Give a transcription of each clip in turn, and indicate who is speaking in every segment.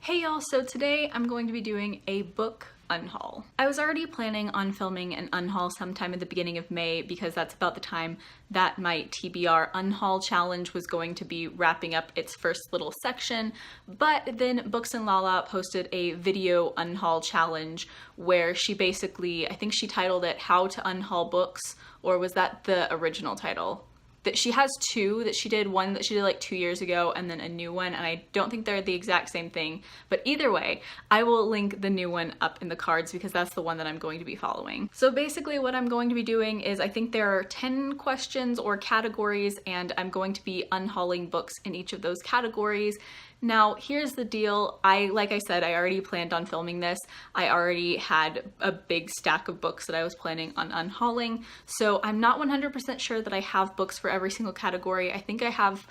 Speaker 1: Hey y'all, so today I'm going to be doing a book unhaul. I was already planning on filming an unhaul sometime at the beginning of May because that's about the time that my TBR unhaul challenge was going to be wrapping up its first little section, but then Books and Lala posted a video unhaul challenge where she basically, I think she titled it How to Unhaul Books, or was that the original title? That she has two that she did, one that she did like 2 years ago and then a new one, and I don't think they're the exact same thing, but either way I will link the new one up in the cards because that's the one that I'm going to be following. So basically what I'm going to be doing is, I think there are 10 questions or categories, and I'm going to be unhauling books in each of those categories. Now, here's the deal. Like I said, I already planned on filming this. I already had a big stack of books that I was planning on unhauling, so I'm not 100% sure that I have books for every single category. I think I have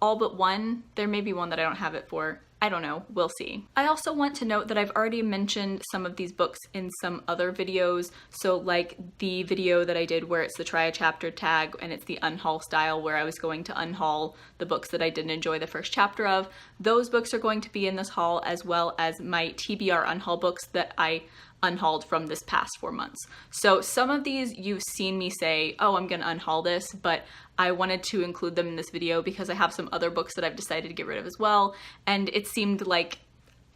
Speaker 1: all but one. There may be one that I don't have it for. I don't know, we'll see. I also want to note that I've already mentioned some of these books in some other videos. So like the video that I did where it's the try a chapter tag and it's the unhaul style where I was going to unhaul the books that I didn't enjoy the first chapter of. Those books are going to be in this haul, as well as my TBR unhaul books that I unhauled from this past 4 months. So some of these you've seen me say, oh, I'm gonna unhaul this, but I wanted to include them in this video because I have some other books that I've decided to get rid of as well, and it seemed like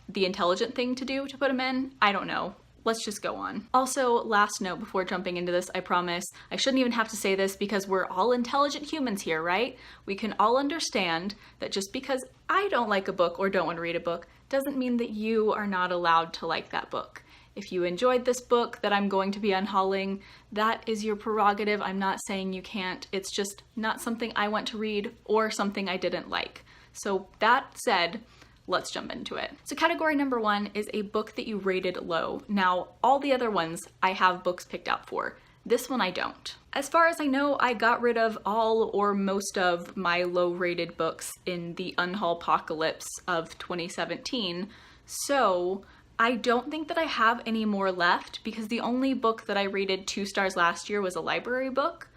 Speaker 1: the intelligent thing to do to put them in. I don't know. Let's just go on. Also, last note before jumping into this, I promise, I shouldn't even have to say this because we're all intelligent humans here, right? We can all understand that just because I don't like a book or don't want to read a book doesn't mean that you are not allowed to like that book. If you enjoyed this book that I'm going to be unhauling, that is your prerogative. I'm not saying you can't. It's just not something I want to read or something I didn't like. So that said, let's jump into it. So category number 1 is a book that you rated low. Now, all the other ones I have books picked out for. This one I don't. As far as I know, I got rid of all or most of my low-rated books in the Unhaul Apocalypse of 2017, so I don't think that I have any more left because the only book that I rated 2 stars last year was a library book.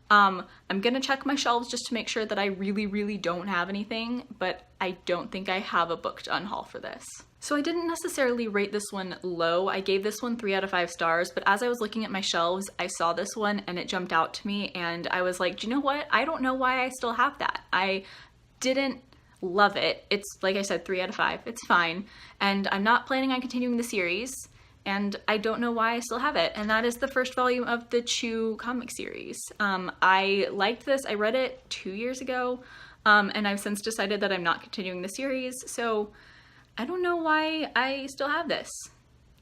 Speaker 1: I'm gonna check my shelves just to make sure that I really don't have anything, but I don't think I have a book to unhaul for this. So I didn't necessarily rate this one low. I gave this one 3 out of 5 stars, but as I was looking at my shelves, I saw this one and it jumped out to me, and I was like, do you know what? I don't know why I still have that. I didn't love it. It's, like I said, 3 out of 5. It's fine. And I'm not planning on continuing the series, and I don't know why I still have it. And that is the first volume of the Chew comic series. I liked this. I read it 2 years ago, and I've since decided that I'm not continuing the series, so I don't know why I still have this.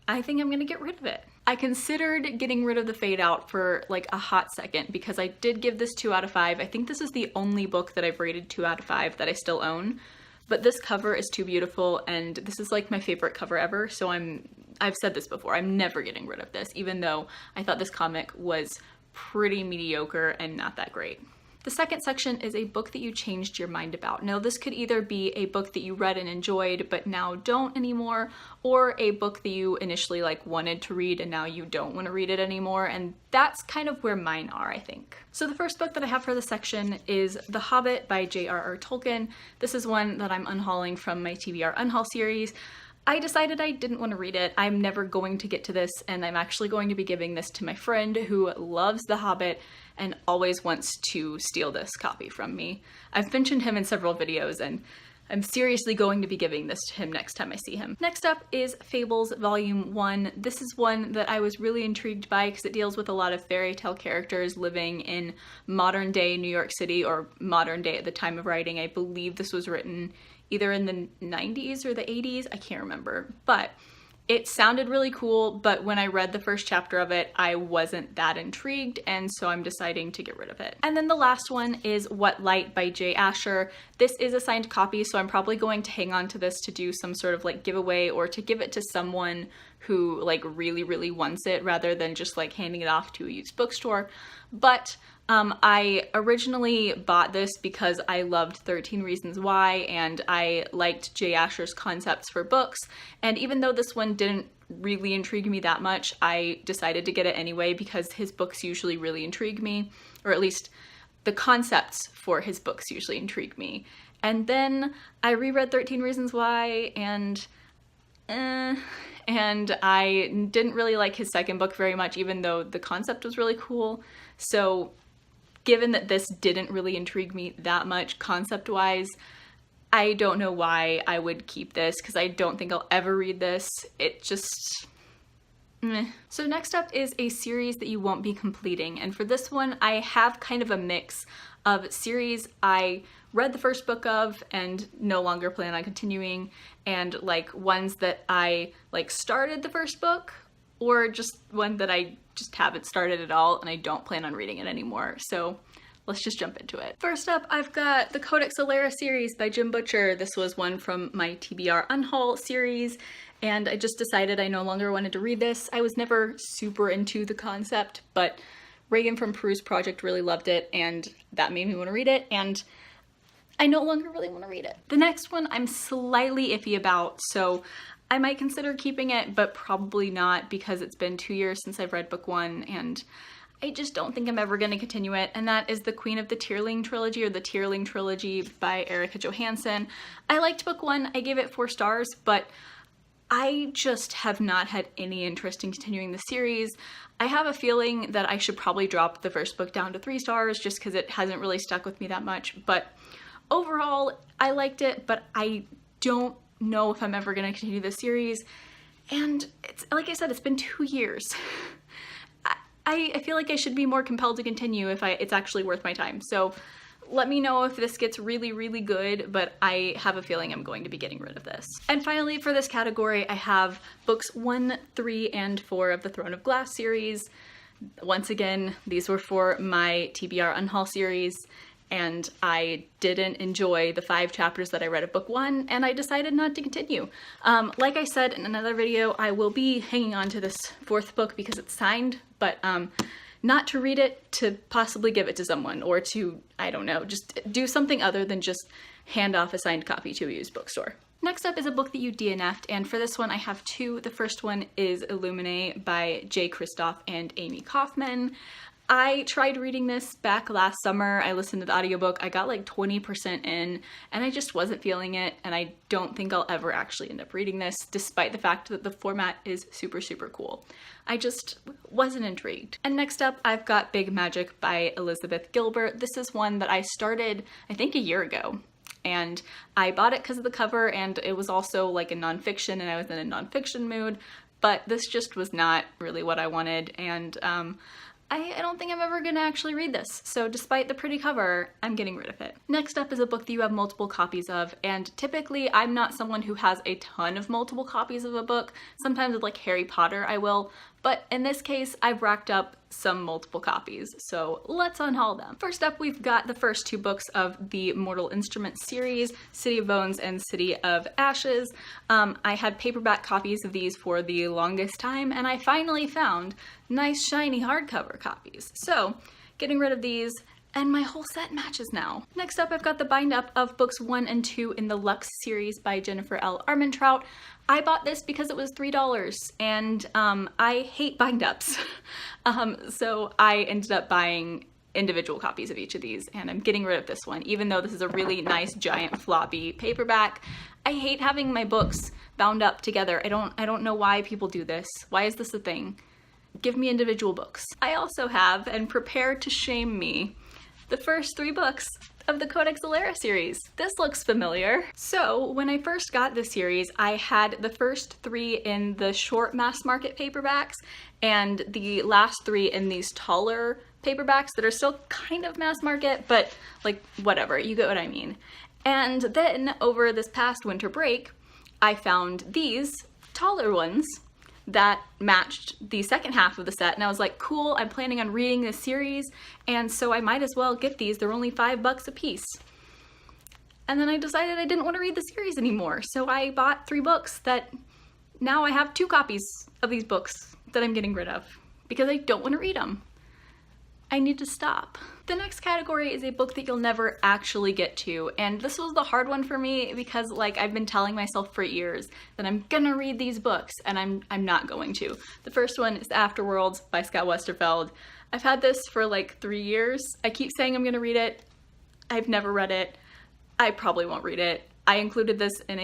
Speaker 1: I think I'm gonna get rid of it. I considered getting rid of the Fade Out for like a hot second because I did give this 2 out of 5. I think this is the only book that I've rated 2 out of 5 that I still own, but this cover is too beautiful, and this is like my favorite cover ever, so I've said this before, I'm never getting rid of this, even though I thought this comic was pretty mediocre and not that great. The second section is a book that you changed your mind about. Now, this could either be a book that you read and enjoyed but now don't anymore, or a book that you initially like wanted to read and now you don't want to read it anymore, and that's kind of where mine are, I think. So the first book that I have for this section is The Hobbit by J.R.R. Tolkien. This is one that I'm unhauling from my TBR Unhaul series. I decided I didn't want to read it. I'm never going to get to this, and I'm actually going to be giving this to my friend who loves The Hobbit and always wants to steal this copy from me. I've mentioned him in several videos, and I'm seriously going to be giving this to him next time I see him. Next up is Fables Volume 1. This is one that I was really intrigued by because it deals with a lot of fairy tale characters living in modern day New York City, or modern day at the time of writing. I believe this was written either in the 90s or the 80s, I can't remember, but it sounded really cool, but when I read the first chapter of it, I wasn't that intrigued, and so I'm deciding to get rid of it. And then the last one is What Light by Jay Asher. This is a signed copy, so I'm probably going to hang on to this to do some sort of like giveaway, or to give it to someone who like really wants it, rather than just like handing it off to a used bookstore. But I originally bought this because I loved 13 Reasons Why, and I liked Jay Asher's concepts for books, and even though this one didn't really intrigue me that much, I decided to get it anyway because his books usually really intrigue me, or at least the concepts for his books usually intrigue me. And then I reread 13 Reasons Why, and and I didn't really like his second book very much, even though the concept was really cool. So given that this didn't really intrigue me that much concept-wise, I don't know why I would keep this, because I don't think I'll ever read this. It just... meh. So next up is a series that you won't be completing, and for this one I have kind of a mix of series I read the first book of and no longer plan on continuing, and like ones that I like started the first book, or just one that I just haven't started at all and I don't plan on reading it anymore. So let's just jump into it. First up, I've got the Codex Alera series by Jim Butcher. This was one from my TBR Unhaul series, and I just decided I no longer wanted to read this. I was never super into the concept, but Reagan from Peru's Project really loved it, and that made me want to read it, and I no longer really want to read it. The next one I'm slightly iffy about, so I might consider keeping it, but probably not, because it's been 2 years since I've read book 1, and I just don't think I'm ever going to continue it, and that is the Queen of the Tearling trilogy, or the Tearling trilogy by Erica Johansson. I liked book 1, I gave it 4 stars, but I just have not had any interest in continuing the series. I have a feeling that I should probably drop the first book down to 3 stars just because it hasn't really stuck with me that much, but overall I liked it, but I don't know if I'm ever going to continue the series, and it's like I said, it's been 2 years. I feel like I should be more compelled to continue if it's actually worth my time. So let me know if this gets really, really good, but I have a feeling I'm going to be getting rid of this. And finally, for this category, I have books 1, 3, and 4 of the Throne of Glass series. Once again, these were for my TBR Unhaul series, and I didn't enjoy the 5 chapters that I read of book 1, and I decided not to continue. Like I said in another video, I will be hanging on to this 4th book because it's signed, but not to read it, to possibly give it to someone, or to, I don't know, just do something other than just hand off a signed copy to a used bookstore. Next up is a book that you DNF'd, and for this one I have 2. The first one is Illuminae by Jay Kristoff and Amy Kaufman. I tried reading this back last summer. I listened to the audiobook. I got like 20% in, and I just wasn't feeling it, and I don't think I'll ever actually end up reading this, despite the fact that the format is super, super cool. I just wasn't intrigued. And next up, I've got Big Magic by Elizabeth Gilbert. This is one that I started, I think, a year ago, and I bought it because of the cover, and it was also like a nonfiction, and I was in a nonfiction mood, but this just was not really what I wanted, and I don't think I'm ever gonna actually read this, so despite the pretty cover, I'm getting rid of it. Next up is a book that you have multiple copies of, and typically I'm not someone who has a ton of multiple copies of a book. Sometimes with like Harry Potter I will, but in this case I've racked up some multiple copies, so let's unhaul them. First up, we've got the first 2 books of the Mortal Instruments series, City of Bones and City of Ashes. I had paperback copies of these for the longest time, and I finally found nice shiny hardcover copies. So getting rid of these, and my whole set matches now. Next up, I've got the bind up of books 1 and 2 in the Lux series by Jennifer L. Armentrout. I bought this because it was $3, and I hate bind ups. So I ended up buying individual copies of each of these, and I'm getting rid of this one, even though this is a really nice giant floppy paperback. I hate having my books bound up together. I don't know why people do this. Why is this a thing? Give me individual books. I also have, and prepare to shame me, the first 3 books of the Codex Alera series. This looks familiar. So when I first got this series, I had the first 3 in the short mass market paperbacks, and the last 3 in these taller paperbacks that are still kind of mass market, but like whatever, you get what I mean. And then over this past winter break, I found these taller ones that matched the second half of the set, and I was like, cool, I'm planning on reading this series, and so I might as well get these. They're only $5 a piece. And then I decided I didn't want to read the series anymore, so I bought 3 books that now I have 2 copies of these books that I'm getting rid of because I don't want to read them. I need to stop. The next category is a book that you'll never actually get to, and this was the hard one for me because like I've been telling myself for years that I'm gonna read these books, and I'm not going to. The first one is Afterworlds by Scott Westerfeld. I've had this for like 3 years. I keep saying I'm gonna read it. I've never read it. I probably won't read it. I included this in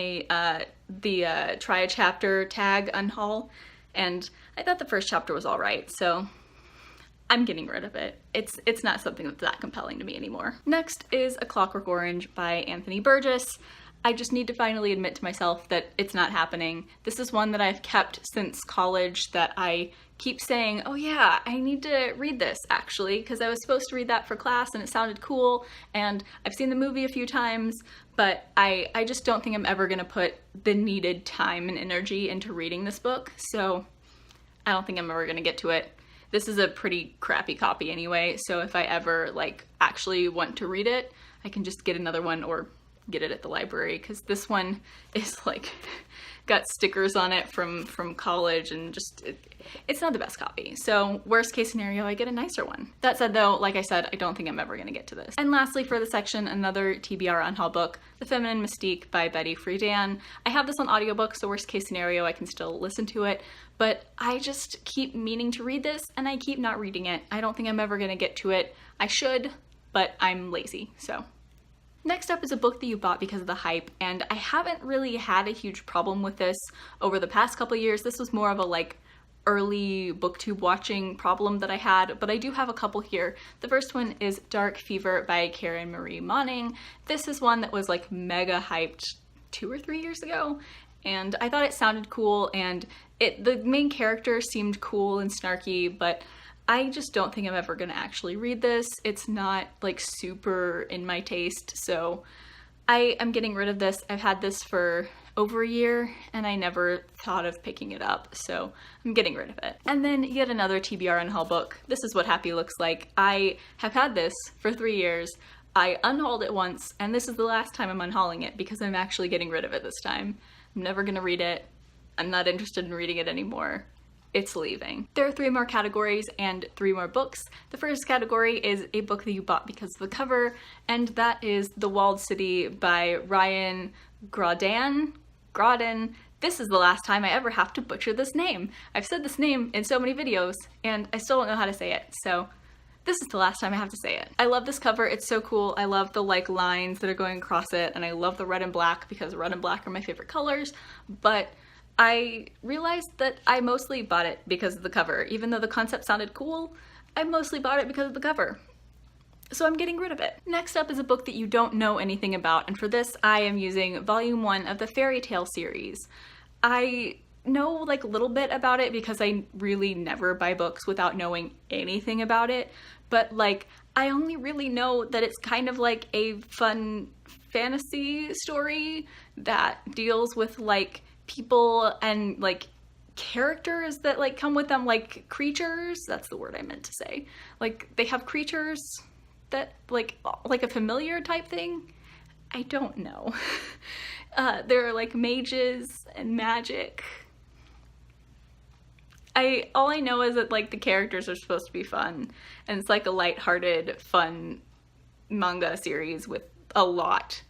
Speaker 1: the try a chapter tag unhaul, and I thought the first chapter was alright, so I'm getting rid of it. It's not something that's that compelling to me anymore. Next is A Clockwork Orange by Anthony Burgess. I just need to finally admit to myself that it's not happening. This is one that I've kept since college that I keep saying, oh yeah, I need to read this actually, because I was supposed to read that for class and it sounded cool, and I've seen the movie a few times, but I just don't think I'm ever gonna put the needed time and energy into reading this book, so I don't think I'm ever gonna get to it. This is a pretty crappy copy anyway, so if I ever like actually want to read it, I can just get another one or get it at the library, because this one is like got stickers on it from college, and just it's not the best copy. So worst case scenario, I get a nicer one. That said though, like I said, I don't think I'm ever gonna get to this. And lastly for the section, another TBR Unhaul book, The Feminine Mystique by Betty Friedan. I have this on audiobook, so worst case scenario, I can still listen to it, but I just keep meaning to read this and I keep not reading it. I don't think I'm ever gonna get to it. I should, but I'm lazy, so. Next up is a book that you bought because of the hype, and I haven't really had a huge problem with this over the past couple years. This was more of a like early booktube watching problem that I had, but I do have a couple here. The first one is Dark Fever by Karen Marie Moning. This is one that was like mega hyped 2 or 3 years ago, and I thought it sounded cool, and the main character seemed cool and snarky, but I just don't think I'm ever gonna actually read this. It's not like super in my taste, so I am getting rid of this. I've had this for over a year and I never thought of picking it up, so I'm getting rid of it. And then yet another TBR Unhaul book. This is what Happy looks like. I have had this for 3 years. I unhauled it once, and this is the last time I'm unhauling it because I'm actually getting rid of it this time. I'm never gonna read it. I'm not interested in reading it anymore. It's leaving. There are 3 more categories and 3 more books. The first category is a book that you bought because of the cover, and that is The Walled City by Ryan Graudin. This is the last time I ever have to butcher this name. I've said this name in so many videos and I still don't know how to say it, so this is the last time I have to say it. I love this cover, it's so cool. I love the like lines that are going across it, and I love the red and black because red and black are my favorite colors, but I realized that I mostly bought it because of the cover. Even though the concept sounded cool, I mostly bought it because of the cover. So I'm getting rid of it. Next up is a book that you don't know anything about, and for this I am using volume 1 of the Fairy Tale series. I know like a little bit about it because I really never buy books without knowing anything about it, but like I only really know that it's kind of like a fun fantasy story that deals with like people and like characters that like come with them, like creatures, that's the word I meant to say. Like they have creatures that like a familiar type thing. I don't know. There are like mages and magic. All I know is that like the characters are supposed to be fun, and it's like a lighthearted, fun manga series with a lot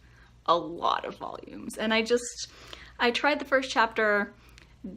Speaker 1: of volumes. And I tried the first chapter,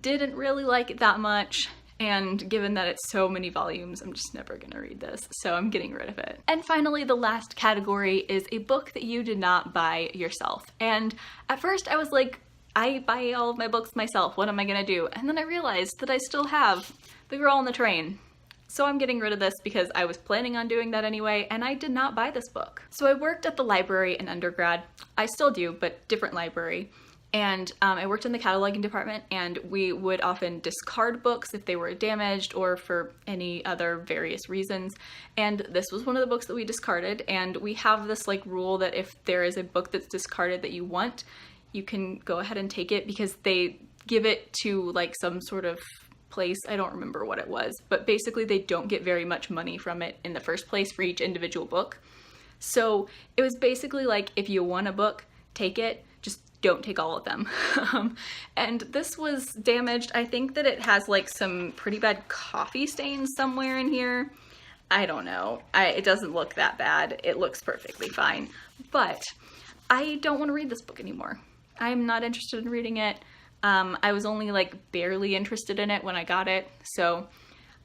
Speaker 1: didn't really like it that much, and given that it's so many volumes, I'm just never gonna read this, so I'm getting rid of it. And finally, the last category is a book that you did not buy yourself. And at first I was like, I buy all of my books myself, what am I gonna do? And then I realized that I still have The Girl on the Train. So I'm getting rid of this because I was planning on doing that anyway, and I did not buy this book. So I worked at the library in undergrad. I still do, but different library. And I worked in the cataloging department, and we would often discard books if they were damaged or for any other various reasons. And this was one of the books that we discarded, and we have this like rule that if there is a book that's discarded that you want, you can go ahead and take it, because they give it to like some sort of place, I don't remember what it was, but basically they don't get very much money from it in the first place for each individual book. So it was basically like, if you want a book, take it, just don't take all of them. And this was damaged. I think that it has like some pretty bad coffee stains somewhere in here. I don't know. It doesn't look that bad. It looks perfectly fine, but I don't want to read this book anymore. I'm not interested in reading it. I was only like barely interested in it when I got it, so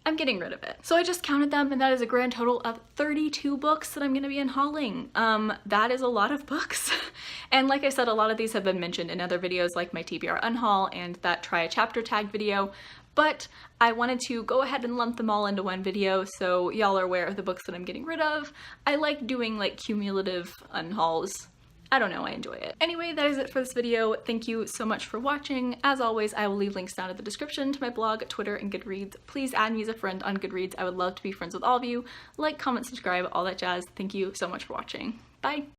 Speaker 1: I'm getting rid of it. So I just counted them, and that is a grand total of 32 books that I'm going to be unhauling. That is a lot of books. And like I said, a lot of these have been mentioned in other videos like my TBR Unhaul and that try a chapter tag video, but I wanted to go ahead and lump them all into one video so y'all are aware of the books that I'm getting rid of. I like doing like cumulative unhauls. I don't know, I enjoy it. Anyway, that is it for this video. Thank you so much for watching. As always, I will leave links down in the description to my blog, Twitter, and Goodreads. Please add me as a friend on Goodreads. I would love to be friends with all of you. Like, comment, subscribe, all that jazz. Thank you so much for watching. Bye!